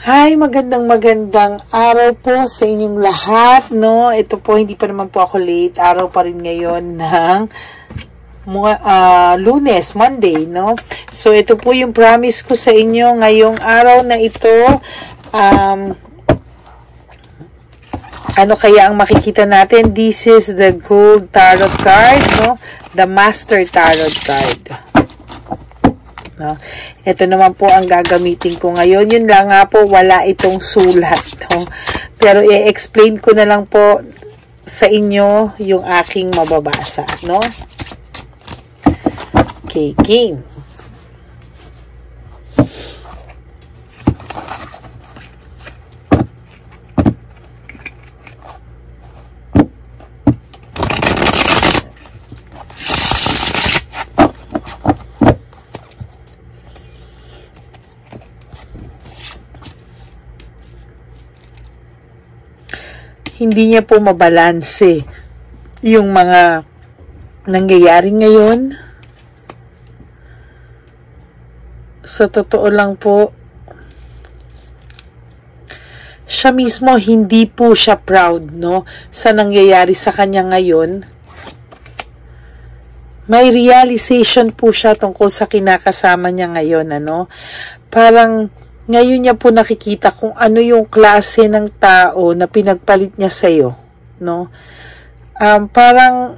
Hi, magandang araw po sa inyong lahat, no? Ito po, hindi pa naman po ako late. Araw pa rin ngayon ng Lunes, Monday, no? So, ito po yung promise ko sa inyo ngayong araw na ito. Ano kaya ang makikita natin? This is the Gold Tarot card, no? The Master Tarot card. No? Ito naman po ang gagamitin ko ngayon. Yun lang nga po, wala itong sulat. No? Pero i-explain ko na lang po sa inyo yung aking mababasa. No? Okay, game. Hindi niya po mabalanse yung mga nangyayari ngayon. Sa totoo lang po, siya mismo hindi po siya proud, no, sa nangyayari sa kanya ngayon. May realization po siya tungkol sa kinakasama niya ngayon, ano. Parang ngayon niya po nakikita kung ano yung klase ng tao na pinagpalit niya sa'yo, no? Parang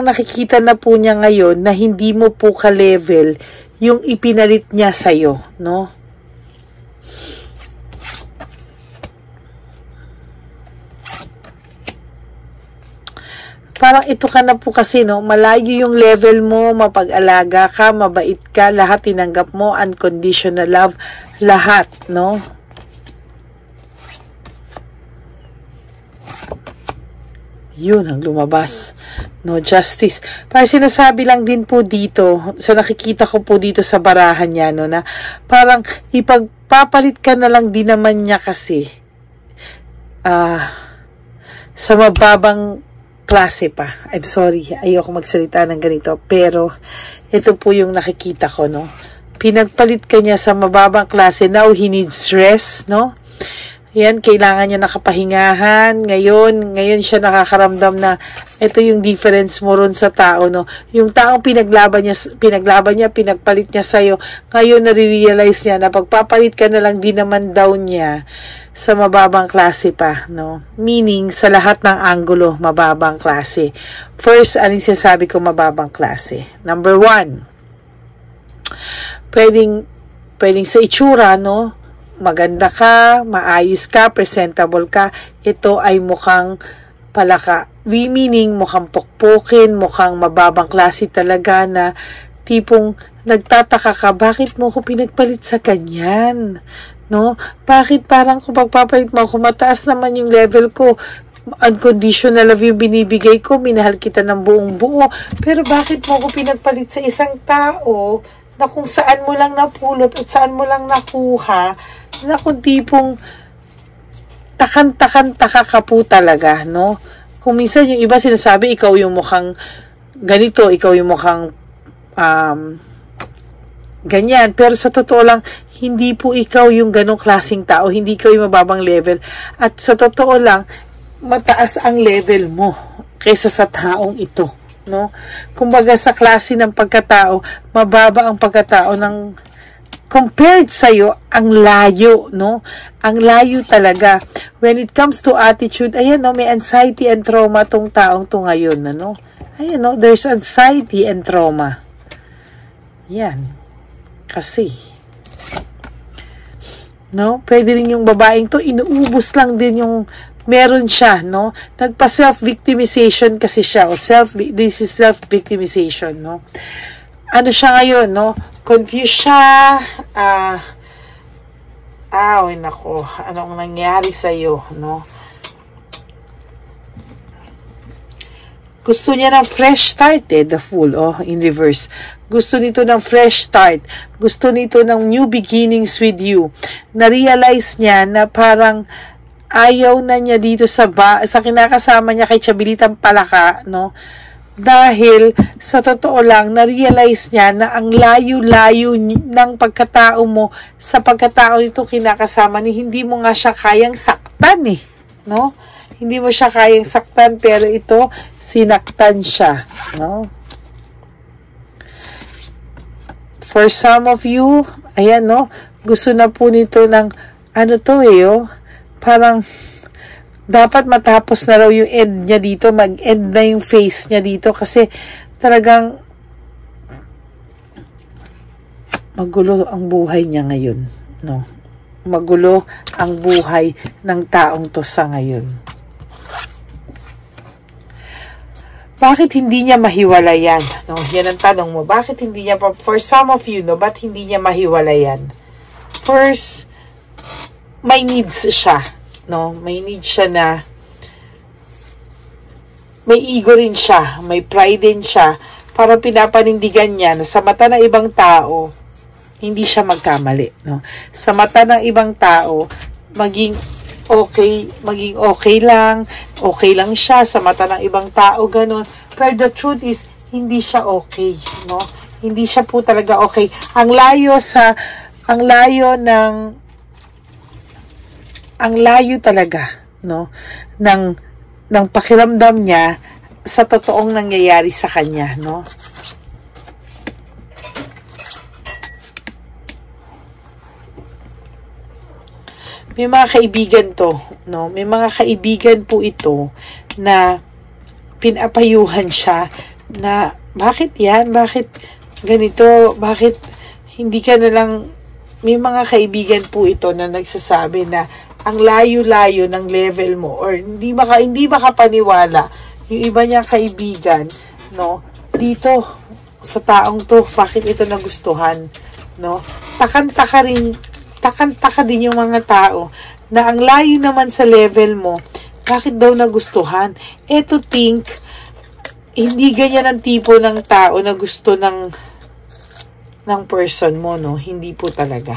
nakikita na po niya ngayon na hindi mo po ka-level yung ipinalit niya sa'yo, no? Parang ito ka na po kasi, no? Malayo yung level mo, mapag-alaga ka, mabait ka, lahat tinanggap mo, unconditional love, lahat, no? Yun ang lumabas. No, justice. Parang sinasabi lang din po dito, sa nakikita ko po dito sa barahan niya, no, na parang ipagpapalit ka na lang din naman niya kasi sa mababang klase pa. I'm sorry, ayoko magsalita ng ganito, pero ito po yung nakikita ko, no. Pinagpalit ka niya sa mababang klase. Now he needs rest, no. Yan, kailangan niya nakapahingahan. Ngayon siya nakakaramdam na ito yung difference mo ron sa tao, no. Yung taong pinaglaban niya, pinagpalit niya sa'yo. Ngayon nare-realize niya na pagpapalit ka na lang din naman daw niya sa mababang klase pa, no? Meaning, sa lahat ng anggulo, mababang klase. First, anong sinasabi ko mababang klase? Number 1, pwedeng sa itsura, no? Maganda ka, maayos ka, presentable ka, ito ay mukhang palaka. Meaning, mukhang pukpukin, mukhang mababang klase talaga na tipong nagtataka ka, bakit mo ko pinagpalit sa kanyan? No? Bakit parang kung pagpapalit mo ako, mataas naman yung level ko, unconditional love yung binibigay ko, minahal kita ng buong buo, pero bakit mo ko pinagpalit sa isang tao na kung saan mo lang napulot at saan mo lang nakuha, na kung tipong taka ka po talaga, no? Kung minsan yung iba sinasabi, ikaw yung mukhang ganito, ikaw yung mukhang ganyan, pero sa totoo lang, hindi po ikaw yung ganong klaseng tao, hindi ikaw yung mababang level, at sa totoo lang, mataas ang level mo kaysa sa taong ito, no? Kumbaga sa klase ng pagkatao, mababa ang pagkatao ng compared sa'yo, ang layo, no? Ang layo talaga. When it comes to attitude, ayan, no, may anxiety and trauma tong taong to ngayon, no? Ayan, no, there's anxiety and trauma. Yan. Kasi, no, pwede rin yung babaeng to, inuubos lang din yung meron siya, no? Nagpa-self-victimization kasi siya, o this is self-victimization, no? Ano siya ngayon, no? Confused siya, nako, anong nangyari sa'yo, no? Gusto niya ng fresh start, the Fool, in reverse. Gusto nito ng fresh start. Gusto nito ng new beginnings with you. Na-realize niya na parang ayaw na niya dito sa kinakasama niya kay Chabilitang Palaka, no? Dahil sa totoo lang, na-realize niya na ang layo-layo ng pagkatao mo sa pagkatao nito kinakasama ni hindi mo nga siya kayang saktan eh. No? Hindi mo siya kayang saktan, pero ito, sinaktan siya. No? For some of you, ayan, no? Gusto na po nito ng, ano to eh, oh? Parang, dapat matapos na raw yung end niya dito, mag-end na yung face niya dito kasi talagang magulo ang buhay niya ngayon, no? Magulo ang buhay ng taong to sa ngayon. Bakit hindi niya mahiwalayan? No, yan ang tanong mo. Bakit hindi niya pa, for some of you, no, ba't hindi niya mahiwalayan? First, may needs siya. No, may need siya na may ego rin siya, may pride din siya, para pinapanindigan niya na sa mata ng ibang tao hindi siya magkamali, no? Sa mata ng ibang tao maging okay lang siya sa mata ng ibang tao, ganun. Pero the truth is hindi siya okay, no? Hindi siya po talaga okay. Ang layo talaga, no, ng pakiramdam niya sa totoong nangyayari sa kanya, no. May mga kaibigan to, no, may mga kaibigan po ito na pinapayuhan siya na bakit yan, bakit ganito, bakit hindi ka na lang. May mga kaibigan po ito na nagsasabi na ang layo-layo ng level mo, or hindi baka paniwala yung iba niyang kaibigan, no, dito sa taong to, bakit ito nagustuhan, no? Takantaka din yung mga tao na ang layo naman sa level mo, bakit daw nagustuhan? To think, hindi ganyan ang tipo ng tao na gusto ng person mo, no? Hindi po talaga.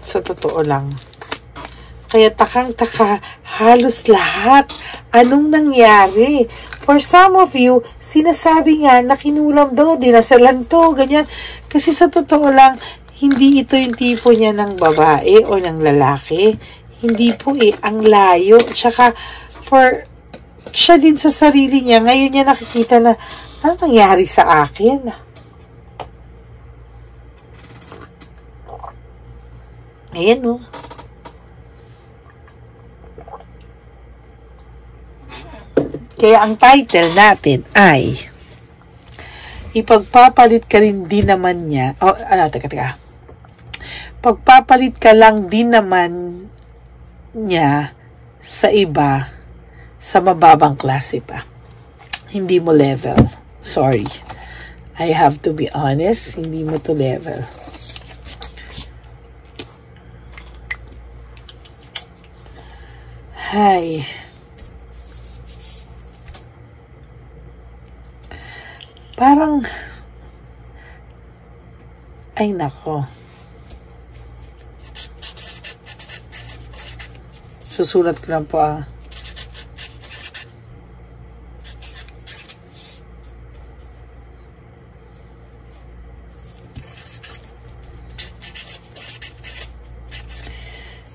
Sa totoo lang. Kaya takang-taka, halos lahat. Anong nangyari? For some of you, sinasabi nga na kinulam daw, dinasalan to, ganyan. Kasi sa totoo lang, hindi ito yung tipo niya ng babae o ng lalaki. Hindi po ang layo. Tsaka, siya din sa sarili niya, ngayon niya nakikita na, ano nangyari sa akin? Ayan, no? Kaya ang title natin ay ipagpapalit ka rin din naman niya. Teka. Pagpapalit ka lang din naman niya sa iba sa mababang klase pa. Hindi mo level. Sorry. I have to be honest. Hindi mo to level. Hay. Parang, ay nako. Susulat ko lang po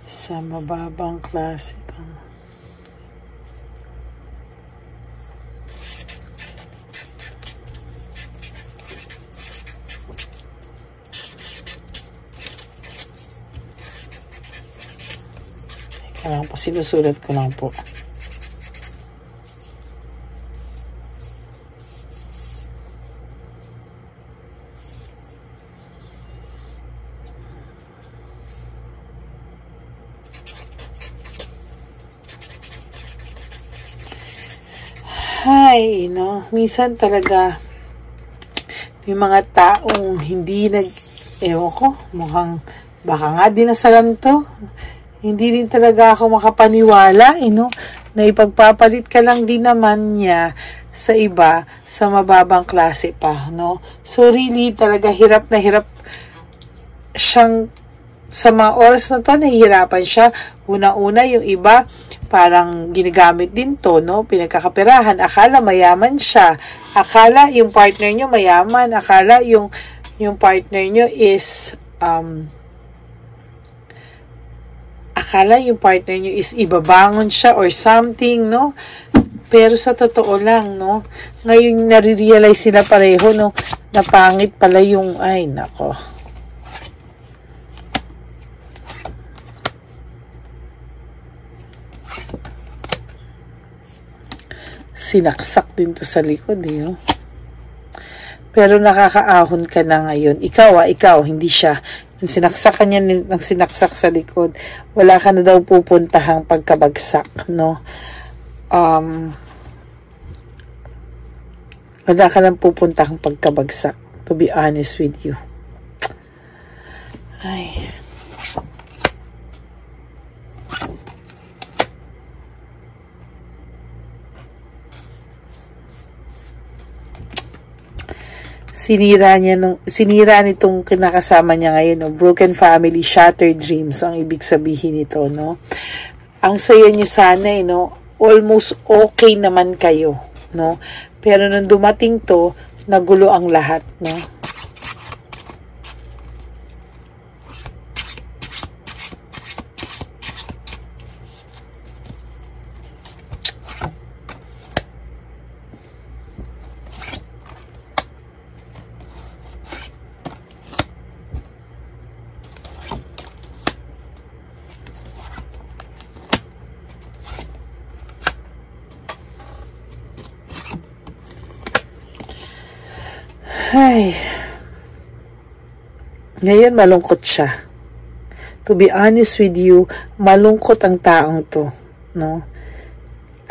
sa mababang klase ito. Lang po, sinusulat ko lang po. Hay, no? Minsan talaga may mga taong hindi ewan ko, mukhang baka nga dinasalan to. Hindi din talaga ako makapaniwala, no? Na ipagpapalit ka lang din naman niya sa iba sa mababang klase pa, no? So really talaga hirap na hirap siyang sa mga oras na to, nahihirapan siya. Una-una yung iba parang ginagamit din to, no? Pinagkakaperahan. Akala mayaman siya. Akala yung partner nyo mayaman. Akala yung partner nyo is, akala yung partner nyo is ibabangon siya or something, no? Pero sa totoo lang, no? Ngayon nare-realize sila pareho, no? Na pangit pala yung, ay, nako. Sinaksak din to sa likod, eh, oh. Pero nakakaahon ka na ngayon. Ikaw, hindi siya. Yung sinaksak ka niya ng sinaksak sa likod, wala ka na daw pupuntahang pagkabagsak, no? Wala ka lang pupuntahang pagkabagsak, to be honest with you. Ay. Sinira nitong kinakasama niya ngayon, no? Broken family, shattered dreams, ang ibig sabihin nito, no? Ang saya niyo sana, no? Almost okay naman kayo, no? Pero nung dumating to, nagulo ang lahat, no? Ay. Ngayon malungkot siya. To be honest with you, malungkot ang taong to, no?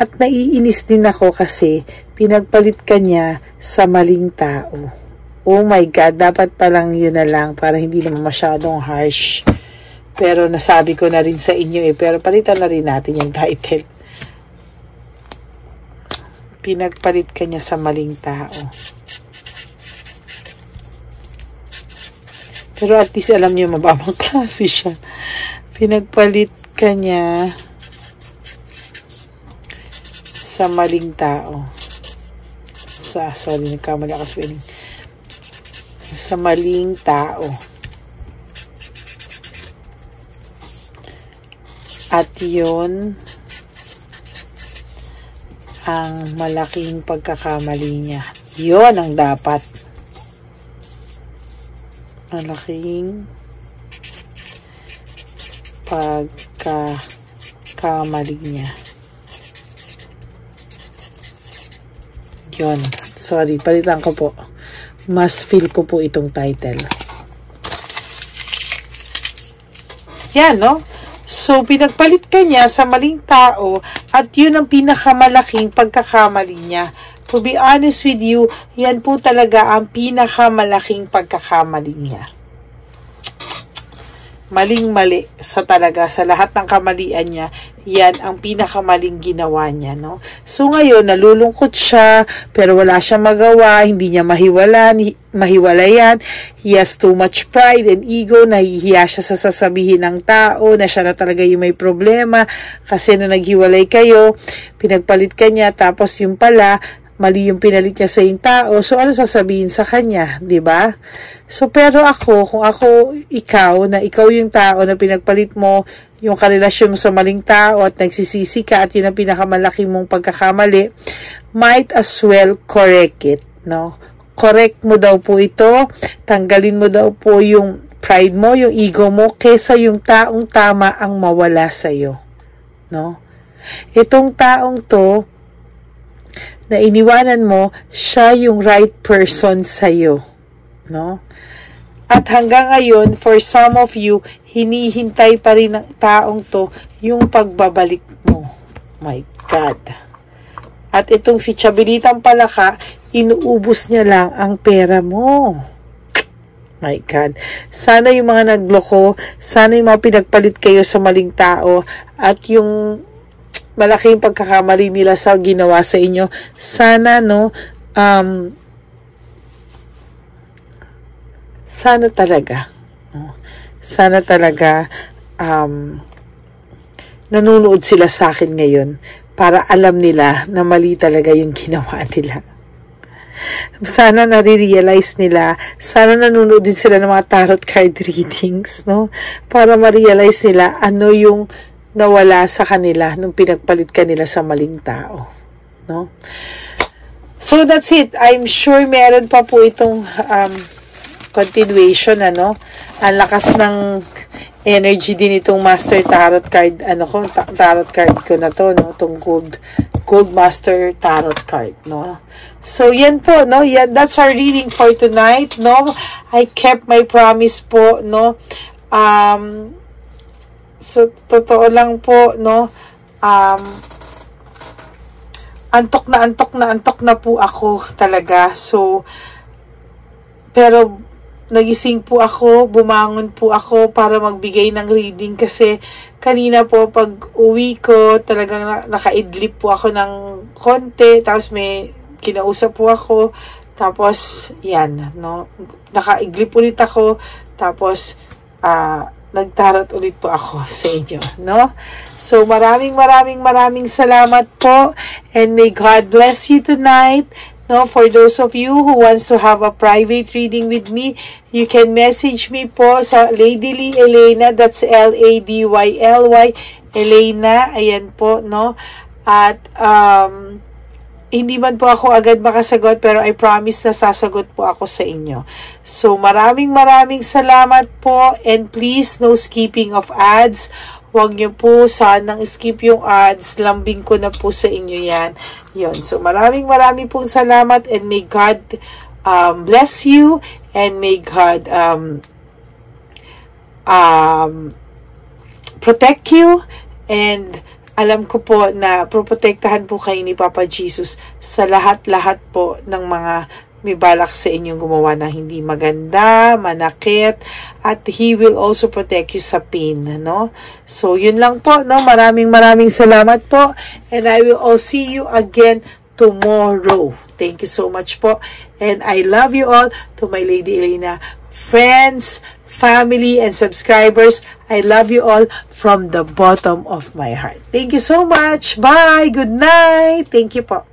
At naiinis din ako kasi pinagpalit ka niya sa maling tao. Oh my God, dapat palang yun na lang para hindi naman masyadong harsh. Pero nasabi ko na rin sa inyo, pero palitan na rin natin yung title. Pinagpalit ka niya sa maling tao. Pero at least alam niyo mababang klase siya. Pinagpalit ka niya sa maling tao. Nagkamali ako spelling. Sa maling tao. At yun ang malaking pagkakamali niya. Yun ang dapat. Malaking pagkakamali niya. Yun. Sorry, palitan ko po. Mas feel ko po itong title. Yan, no? So, pinagpalit ka niya sa maling tao at yun ang pinakamalaking pagkakamali niya. To be honest with you, yan po talaga ang pinakamalaking pagkakamali niya. Maling-mali sa lahat ng kamalian niya, yan ang pinakamaling ginawa niya, no? So ngayon, nalulungkot siya, pero wala siyang magawa, hindi niya mahiwalayan. He has too much pride and ego, nahihiya siya sa sasabihin ng tao, na siya na talaga yung may problema, kasi na naghiwalay kayo, pinagpalit ka niya, tapos yung pala, mali yung pinalit niya sa yung tao. So, ano sasabihin sa kanya? 'Di ba? So, pero kung ako, ikaw yung tao na pinagpalit mo yung karelasyon mo sa maling tao at nagsisisi ka at yun ang pinakamalaking mong pagkakamali, might as well correct it, no? Correct mo daw po ito, tanggalin mo daw po yung pride mo, yung ego mo, kesa yung taong tama ang mawala sa'yo, no? Itong taong to, na iniwanan mo, siya yung right person sa'yo, no? At hanggang ngayon, for some of you, hinihintay pa rin ng taong to yung pagbabalik mo. My God. At itong si Chabilitang Palaka, inuubos niya lang ang pera mo. My God. Sana yung mga nagloko, sana yung mga pinagpalit kayo sa maling tao, at yung malaking pagkakamali nila sa ginawa sa inyo, sana, no, sana talaga nanonood sila sa akin ngayon para alam nila na mali talaga yung ginawa nila. Sana nare-realize nila, sana nanonood din sila ng mga tarot card readings, no? Para ma-realize nila ano yung nawala sa kanila nung pinagpalit kanila sa maling tao, no? So that's it. I'm sure meron pa po itong continuation, ano? Ang lakas ng energy din itong Master Tarot card, tarot card ko na to, no? Itong Gold Master Tarot card, no? So, yan po, no? Yan, that's our reading for tonight, no? I kept my promise po, no? So, totoo lang po, no? Antok na po ako talaga. So, pero, nagising po ako, bumangon po ako para magbigay ng reading kasi kanina po pag uwi ko talagang nakaidlip po ako ng konti, tapos may kinausap po ako, tapos yan, no, nakaidlip ulit ako, tapos nagtarot ulit po ako sa inyo, no? So maraming salamat po, and may God bless you tonight. No, for those of you who wants to have a private reading with me, you can message me po sa Ladyly Elena, that's Ladyly Elena, ayan po, no? At hindi man po ako agad makasagot, pero I promise na sasagot po ako sa inyo. So maraming salamat po, and please no skipping of ads. Huwag niyo po sanang skip yung ads. Lambing ko na po sa inyo yan. Yun. So, maraming pong salamat, and may God bless you, and may God protect you, and alam ko po na proprotektahan po kayo ni Papa Jesus sa lahat po ng mga may balak sa inyong gumawa na hindi maganda, manakit, at He will also protect you sa pain, no? So, yun lang po, no? Maraming salamat po, and I will all see you again tomorrow. Thank you so much po, and I love you all. To my Lady Elena friends, family, and subscribers, I love you all from the bottom of my heart. Thank you so much. Bye. Good night. Thank you po.